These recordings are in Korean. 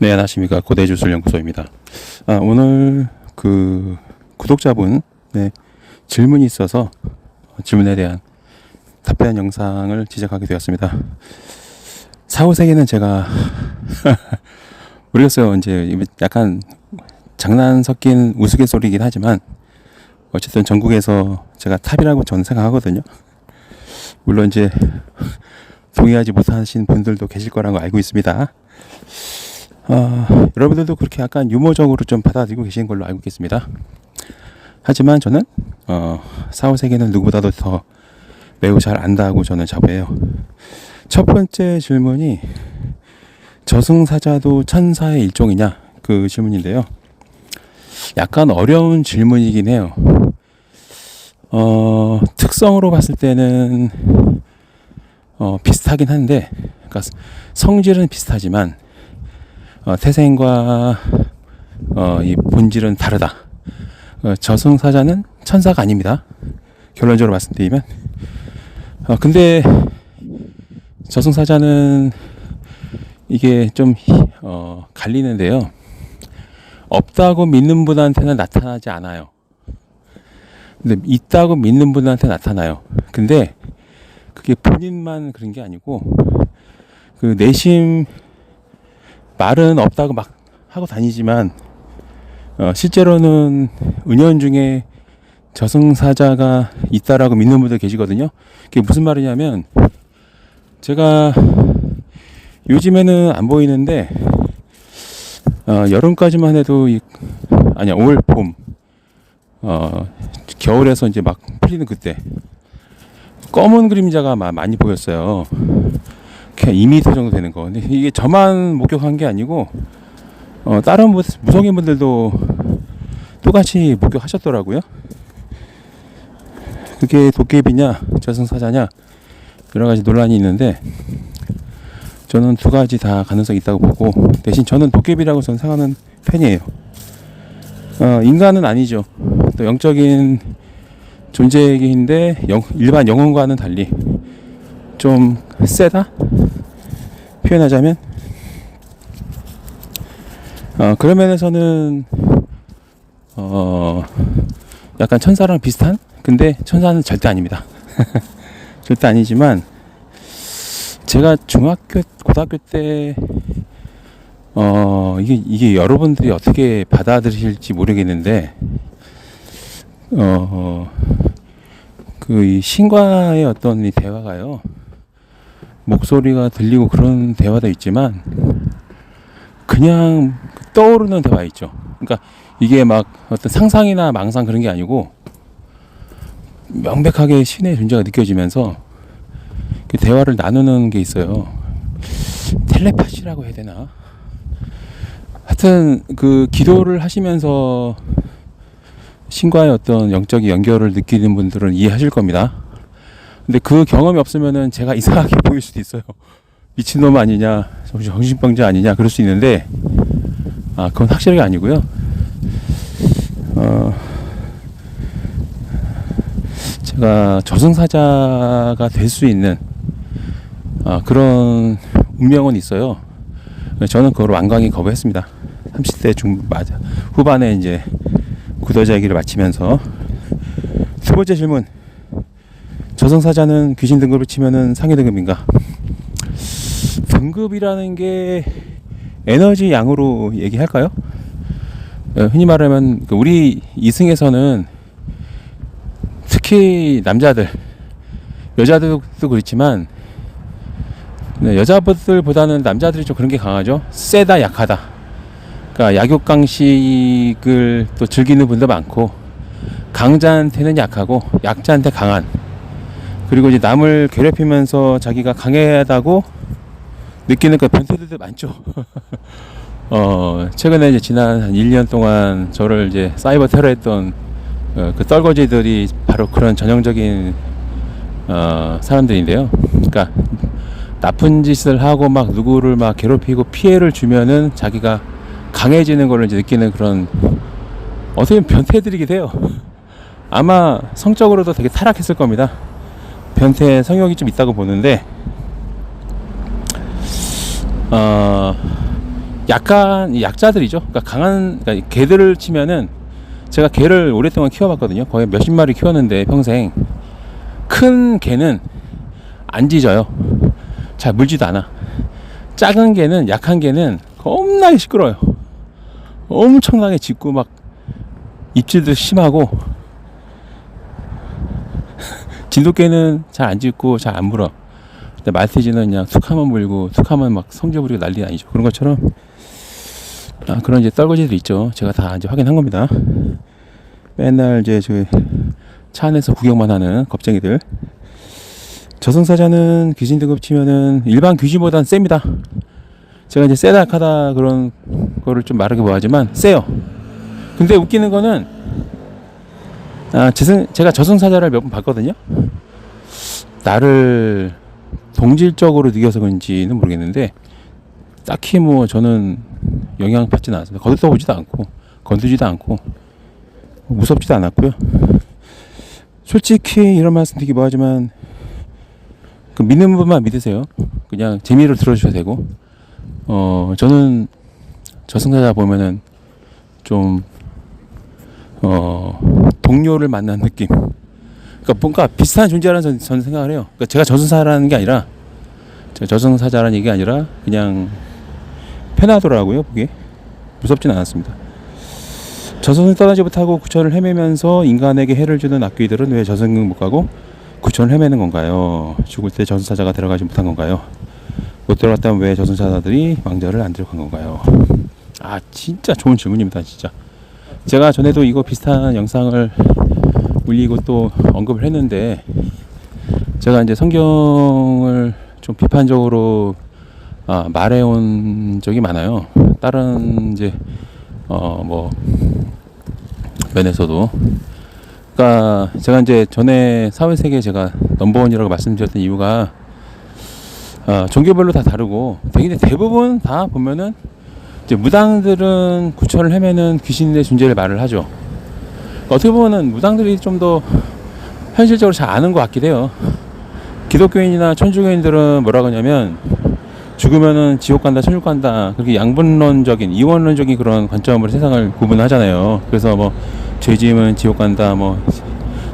네, 안녕하십니까. 고대주술연구소입니다. 오늘 구독자분 질문이 있어서 질문에 대한 답변 영상을 제작하게 되었습니다. 사후세계는 제가 모르겠어요. 이제 약간 장난 섞인 우스갯소리이긴 하지만 어쨌든 전국에서 제가 탑이라고 저는 생각하거든요. 물론 이제 동의하지 못하신 분들도 계실 거라고 알고 있습니다. 여러분들도 그렇게 약간 유머적으로 좀 받아들이고 계시는 걸로 알고 있겠습니다. 하지만 저는 사후세계는 누구보다도 더 매우 잘 안다고 저는 자부해요. 첫 번째 질문이 저승사자도 천사의 일종이냐, 그 질문인데요. 약간 어려운 질문이긴 해요. 특성으로 봤을 때는 비슷하긴 한데, 그러니까 성질은 비슷하지만 태생과 이 본질은 다르다. 저승사자는 천사가 아닙니다. 결론적으로 말씀드리면. 근데 저승사자는 이게 좀 갈리는데요. 없다고 믿는 분한테는 나타나지 않아요. 근데 있다고 믿는 분한테 나타나요. 근데 그게 본인만 그런 게 아니고 그 내심 말은 없다고 막 하고 다니지만 실제로는 은연중에 저승사자가 있다라고 믿는 분들 계시거든요. 그게 무슨 말이냐면, 제가 요즘에는 안 보이는데 여름까지만 해도 아니야, 올 봄 겨울에서 이제 막 풀리는 그때 검은 그림자가 많이 보였어요. 그냥 2m 정도 되는 거. 근데 이게 저만 목격한 게 아니고 다른 무속인 분들도 똑같이 목격하셨더라고요. 그게 도깨비냐 저승사자냐 여러 가지 논란이 있는데, 저는 두 가지 다 가능성이 있다고 보고, 대신 저는 도깨비라고 저는 생각하는 편이에요. 인간은 아니죠. 또 영적인 존재이긴데 일반 영혼과는 달리 좀 세다? 표현하자면 그런 면에서는 약간 천사랑 비슷한? 근데 천사는 절대 아닙니다. 절대 아니지만 제가 중학교, 고등학교 때 이게 여러분들이 어떻게 받아들이실지 모르겠는데 이 신과의 어떤 이 대화가요, 목소리가 들리고 그런 대화도 있지만 그냥 떠오르는 대화 있죠. 그러니까 이게 막 어떤 상상이나 망상 그런 게 아니고 명백하게 신의 존재가 느껴지면서 그 대화를 나누는 게 있어요. 텔레파시라고 해야 되나? 하여튼 그 기도를 하시면서 신과의 어떤 영적인 연결을 느끼는 분들은 이해하실 겁니다. 근데 그 경험이 없으면은 제가 이상하게 보일 수도 있어요. 미친놈 아니냐, 정신병자 아니냐, 그럴 수 있는데, 그건 확실하게 아니고요. 제가 저승사자가 될 수 있는 그런 운명은 있어요. 저는 그걸 완강히 거부했습니다. 30대 후반에 이제 구도자 얘기를 마치면서. 두 번째 질문, 저승사자는 귀신 등급을 치면은 상위 등급인가? 등급이라는 게 에너지 양으로 얘기할까요? 흔히 말하면 우리 이승에서는 특히 남자들, 여자들도 그렇지만 여자분들보다는 남자들이 좀 그런 게 강하죠. 세다, 약하다. 그러니까 약육강식을 또 즐기는 분도 많고, 강자한테는 약하고 약자한테 강한, 그리고 이제 남을 괴롭히면서 자기가 강하다고 느끼는 그 변태들도 많죠. 최근에 이제 지난 한 1년 동안 저를 이제 사이버 테러했던 그 떨거지들이 바로 그런 전형적인 사람들인데요. 그러니까 나쁜 짓을 하고 막 누구를 막 괴롭히고 피해를 주면은 자기가 강해지는 걸 이제 느끼는 그런, 어떻게 보면 변태들이기도 해요. 아마 성적으로도 되게 타락했을 겁니다. 변태 성욕이 좀 있다고 보는데, 약간 약자들이죠. 그러니까 강한, 그러니까 개들을 치면은, 제가 개를 오랫동안 키워봤거든요. 거의 몇십 마리 키웠는데 평생. 큰 개는 안 짖어요. 잘 물지도 않아. 작은 개는, 약한 개는 겁나게 시끄러워요. 엄청나게 짖고 막 입질도 심하고, 진돗개는 잘 안 짖고 잘 안 물어. 근데 말티즈는 그냥 툭하면 물고 툭하면 막 성질 부리고 난리 아니죠. 그런 것처럼 그런 이제 떨거지도 있죠. 제가 다 이제 확인한 겁니다. 맨날 이제 저 차 안에서 구경만 하는 겁쟁이들. 저승사자는 귀신 등급 치면은 일반 귀신보단 셉니다. 제가 이제 세다 약하다 그런 거를 좀 말하기 뭐하지만 세요. 근데 웃기는 거는 제가 저승사자를 몇 번 봤거든요. 나를 동질적으로 느껴서 그런지는 모르겠는데 딱히 뭐 저는 영향 받지는 않았습니다. 거들떠보지도 않고 건드지도 않고 무섭지도 않았고요. 솔직히 이런 말씀 드리기 뭐하지만 그 믿는 분만 믿으세요. 그냥 재미로 들어주셔도 되고 저는 저승사자 보면은 좀 동료를 만난 느낌. 그러니까 뭔가 비슷한 존재라는 저는 생각을 해요. 그러니까 제가 저승사자라는 게 아니라, 저승사자라는 얘기가 아니라 그냥 편하더라고요. 보기에 무섭진 않았습니다. 저승을 떠나지 못하고 구천을 헤매면서 인간에게 해를 주는 악귀들은 왜 저승을 못 가고 구천을 헤매는 건가요? 죽을 때 저승사자가 들어가지 못한 건가요? 못 들어갔다면 왜 저승사자들이 망자를 안 들어간 건가요? 진짜 좋은 질문입니다. 진짜 제가 전에도 이거 비슷한 영상을 올리고 또 언급을 했는데, 제가 이제 성경을 좀 비판적으로 말해온 적이 많아요. 다른 이제 뭐 면에서도. 그러니까 제가 이제 전에 사회세계 제가 넘버원이라고 말씀드렸던 이유가 종교별로 다 다르고, 대부분 다 보면은 이제 무당들은 구천을 헤매는 귀신의 존재를 말을 하죠. 어떻게 보면은 무당들이 좀 더 현실적으로 잘 아는 것 같기도 해요. 기독교인이나 천주교인들은 뭐라고 하냐면 죽으면은 지옥 간다, 천국 간다, 그렇게 양분론적인, 이원론적인 그런 관점으로 세상을 구분하잖아요. 그래서 뭐 죄 지으면 지옥 간다, 뭐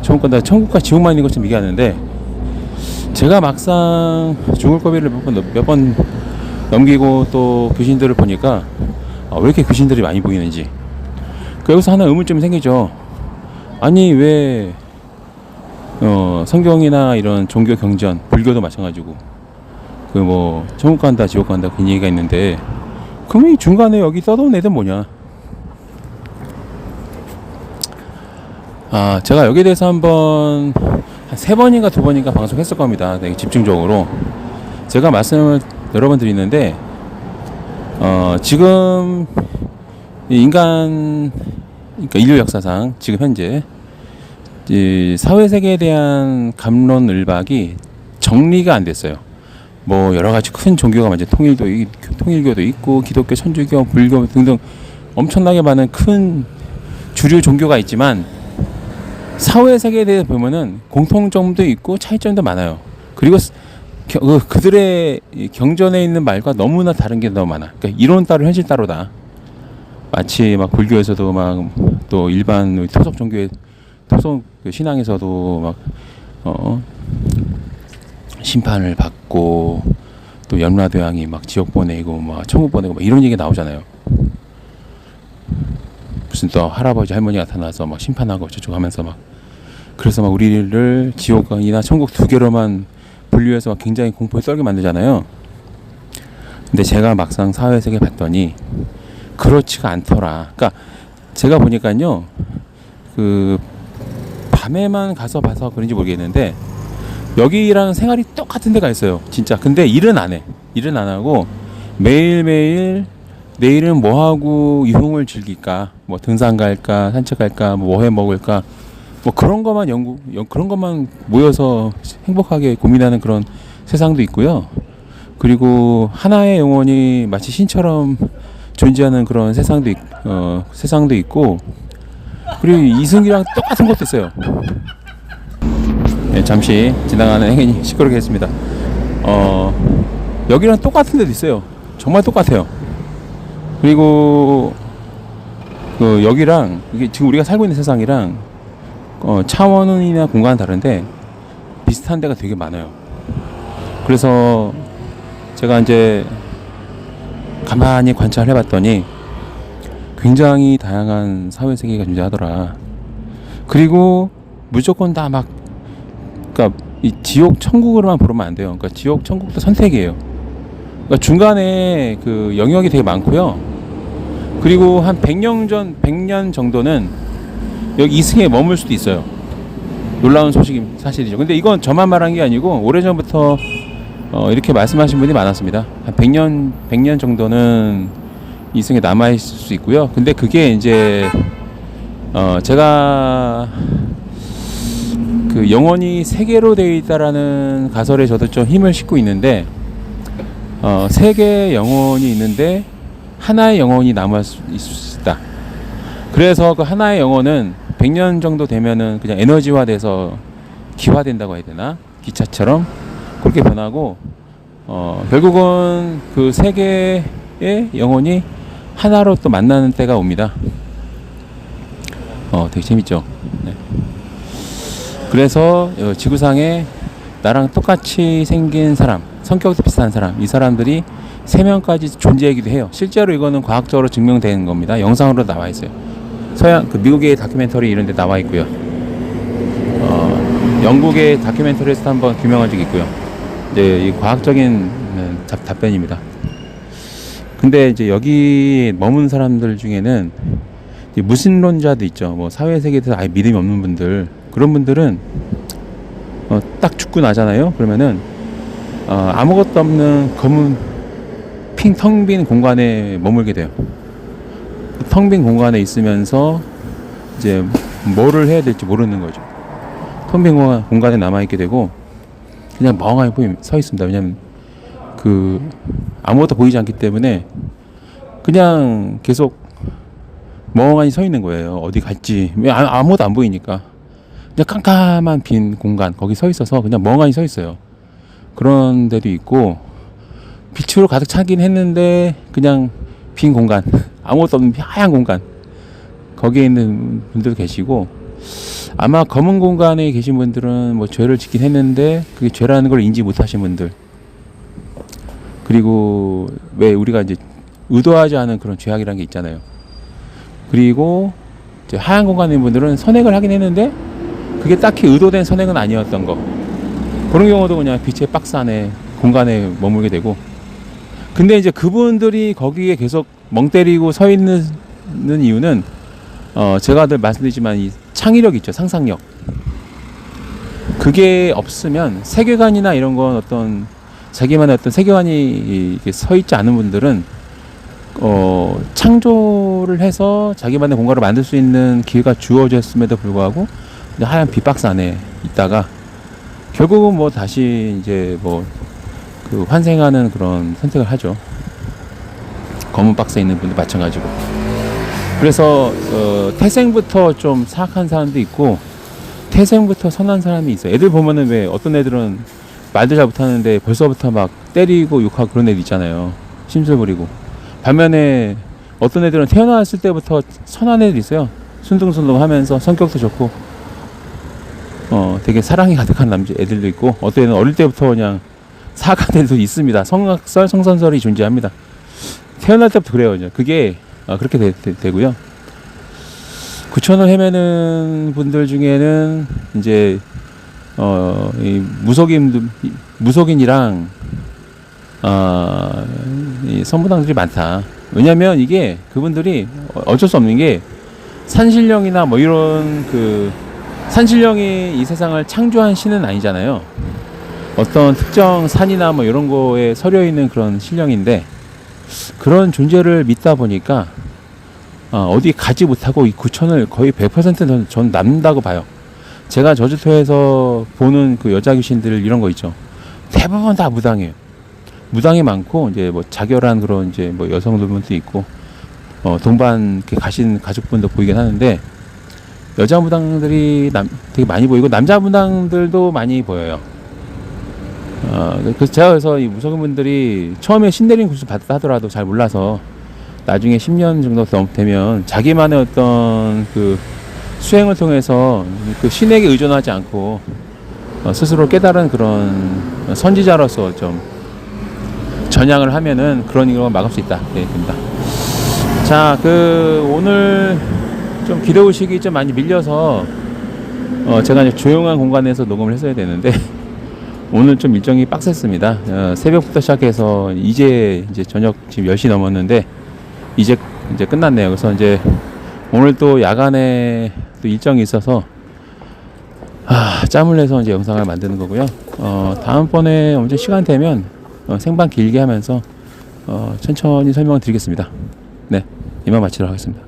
천국 간다, 천국과 지옥만 있는 것처럼 얘기하는데, 제가 막상 죽을 고비를 몇 번 넘기고 또 귀신들을 보니까 왜 이렇게 귀신들이 많이 보이는지, 여기서 하나 의문점이 생기죠. 아니 왜 성경이나 이런 종교 경전, 불교도 마찬가지고 그 뭐 천국 간다 지옥 간다 그런 얘기가 있는데, 그럼 이 중간에 여기 써놓은 애들 뭐냐. 제가 여기에 대해서 한번 한 3번인가 2번인가 방송했을 겁니다. 되게 집중적으로 제가 말씀을 여러 번 드리는데, 지금 인간, 그러니까 인류 역사상 지금 현재 사회세계에 대한 갑론을박이 정리가 안 됐어요. 뭐 여러 가지 큰 종교가 완전 통일교도 있고 기독교, 천주교, 불교 등등 엄청나게 많은 큰 주류 종교가 있지만, 사회세계에 대해서 보면은 공통점도 있고 차이점도 많아요. 그리고 그들의 경전에 있는 말과 너무나 다른 게 너무 많아. 그러니까 이론 따로 현실 따로다. 마치 막 불교에서도 막 또 일반 토속 종교의 토속 신앙에서도 막 심판을 받고 또 염라대왕이 막 지옥 보내고 막 천국 보내고 막 이런 얘기 나오잖아요. 무슨 또 할아버지 할머니 나타나서 막 심판하고 저쪽 하면서 막, 그래서 막 우리를 지옥이나 천국 두 개로만 분류해서 막 굉장히 공포에 떨게 만들잖아요. 근데 제가 막상 사회세계 봤더니 그렇지가 않더라. 그러니까 제가 보니까요, 그 밤에만 가서 봐서 그런지 모르겠는데 여기랑 생활이 똑같은 데가 있어요. 진짜. 근데 일은 안 해. 일은 안 하고 매일매일 내일은 뭐하고 유흥을 즐길까, 뭐 등산 갈까, 산책 갈까, 뭐 해 먹을까, 뭐 그런 것만 그런 것만 모여서 행복하게 고민하는 그런 세상도 있고요. 그리고 하나의 영혼이 마치 신처럼 존재하는 그런 세상도 있고, 그리고 이승기랑 똑같은 것도 있어요. 네, 잠시 지나가는 행인이 시끄럽게 했습니다. 여기랑 똑같은 데도 있어요. 정말 똑같아요. 그리고 그 여기랑 이게 지금 우리가 살고 있는 세상이랑 차원이나 공간은 다른데 비슷한 데가 되게 많아요. 그래서 제가 이제 가만히 관찰해 봤더니 굉장히 다양한 사회 세계가 존재하더라. 그리고 무조건 다 막, 그러니까 이 지옥 천국으로만 보면 안 돼요. 그러니까 지옥 천국도 선택이에요. 그러니까 중간에 그 영역이 되게 많고요. 그리고 한 100년 정도는 여기 이승에 머물 수도 있어요. 놀라운 소식이 사실이죠. 근데 이건 저만 말한 게 아니고 오래전부터 이렇게 말씀하신 분이 많았습니다. 한 100년 정도는 이승에 남아있을 수 있고요. 근데 그게 이제 제가 그 영혼이 세 개로 되어 있다라는 가설에 저도 좀 힘을 싣고 있는데, 세 개의 영혼이 있는데 하나의 영혼이 남아 있을 수 있다. 그래서 그 하나의 영혼은 100년 정도 되면은 그냥 에너지화돼서 기화된다고 해야 되나? 기차처럼 그렇게 변하고, 결국은 그 세 개의 영혼이 하나로 또 만나는 때가 옵니다. 되게 재밌죠? 네. 그래서 지구상에 나랑 똑같이 생긴 사람, 성격도 비슷한 사람, 이 사람들이 3명까지 존재하기도 해요. 실제로 이거는 과학적으로 증명된 겁니다. 영상으로 나와 있어요. 그 미국의 다큐멘터리 이런 데 나와 있고요. 영국의 다큐멘터리에서 한번 규명한 적이 있고요. 이제 이 과학적인 답변입니다. 근데 이제 여기 머문 사람들 중에는 무신론자도 있죠. 뭐 사회세계에 대해서 아예 믿음이 없는 분들, 그런 분들은 딱 죽고 나잖아요. 그러면은 아무것도 없는 검은 텅 빈 공간에 머물게 돼요. 텅 빈 공간에 있으면서 이제 뭐를 해야 될지 모르는 거죠. 텅 빈 공간에 남아있게 되고 그냥 멍하니 서 있습니다. 왜냐면 그 아무것도 보이지 않기 때문에 그냥 계속 멍하니 서 있는 거예요. 어디 갈지. 왜 아무것도 안 보이니까. 그냥 깜깜한 빈 공간 거기 서 있어서 그냥 멍하니 서 있어요. 그런 데도 있고, 빛으로 가득 차긴 했는데 그냥 빈 공간, 아무것도 없는 하얀 공간, 거기에 있는 분들도 계시고, 아마 검은 공간에 계신 분들은 뭐 죄를 짓긴 했는데 그게 죄라는 걸 인지 못하신 분들, 그리고 왜 우리가 이제 의도하지 않은 그런 죄악이라는 게 있잖아요. 그리고 이제 하얀 공간에 있는 분들은 선행을 하긴 했는데 그게 딱히 의도된 선행은 아니었던 거, 그런 경우도 그냥 빛의 박스 안에 공간에 머물게 되고. 근데 이제 그분들이 거기에 계속 멍 때리고 서 있는 이유는 제가 늘 말씀드리지만 이 창의력 있죠. 상상력. 그게 없으면 세계관이나 이런 건 어떤 자기만의 어떤 세계관이 이렇게 서 있지 않은 분들은 창조를 해서 자기만의 공간을 만들 수 있는 기회가 주어졌음에도 불구하고 하얀 빛박스 안에 있다가 결국은 뭐 다시 이제 뭐 그 환생하는 그런 선택을 하죠. 검은 박스에 있는 분들 마찬가지고. 그래서 태생부터 좀 사악한 사람도 있고 태생부터 선한 사람이 있어요. 애들 보면은 왜 어떤 애들은 말도 잘 못하는데 벌써부터 막 때리고 욕하고 그런 애들 있잖아요. 심술 부리고. 반면에 어떤 애들은 태어났을 때부터 선한 애들 있어요. 순둥순둥 하면서 성격도 좋고 되게 사랑이 가득한 애들도 있고, 어떤 애는 어릴 때부터 그냥 사악한 애들도 있습니다. 성악설, 성선설이 존재합니다. 태어날 때부터 그래요. 이제 그게 그렇게 되고요. 9,000을 헤매는 분들 중에는 이제 이 무속인이랑 이 선무당들이 많다. 왜냐면 이게 그분들이 어쩔 수 없는 게 산신령이나 뭐 이런 그 산신령이 이 세상을 창조한 신은 아니잖아요. 어떤 특정 산이나 뭐 이런 거에 서려 있는 그런 신령인데, 그런 존재를 믿다 보니까 어디 가지 못하고 이 9,000을 거의 100% 전 남는다고 봐요. 제가 저주토에서 보는 그 여자 귀신들 이런 거 있죠. 대부분 다 무당이에요. 무당이 많고 이제 뭐 자결한 그런 이제 뭐 여성분도 있고 동반 이렇게 가신 가족분도 보이긴 하는데, 여자 무당들이 되게 많이 보이고 남자 무당들도 많이 보여요. 그래서 제가 그래서 이 무속인분들이 처음에 신내림 구슬 받았다 하더라도 잘 몰라서 나중에 10년 정도 되면 자기만의 어떤 그 수행을 통해서 그 신에게 의존하지 않고 스스로 깨달은 그런 선지자로서 좀 전향을 하면은 그런 일을 막을 수 있다. 네, 됩니다. 자, 그 오늘 좀 비료 의식이 좀 많이 밀려서 제가 이제 조용한 공간에서 녹음을 했어야 되는데 오늘 좀 일정이 빡셌습니다. 새벽부터 시작해서 이제 저녁 지금 10시 넘었는데 이제 끝났네요. 그래서 이제 오늘 또 야간에 또 일정이 있어서 짬을 내서 이제 영상을 만드는 거고요. 다음번에 언제 시간 되면 생방 길게 하면서 천천히 설명을 드리겠습니다. 네, 이만 마치도록 하겠습니다.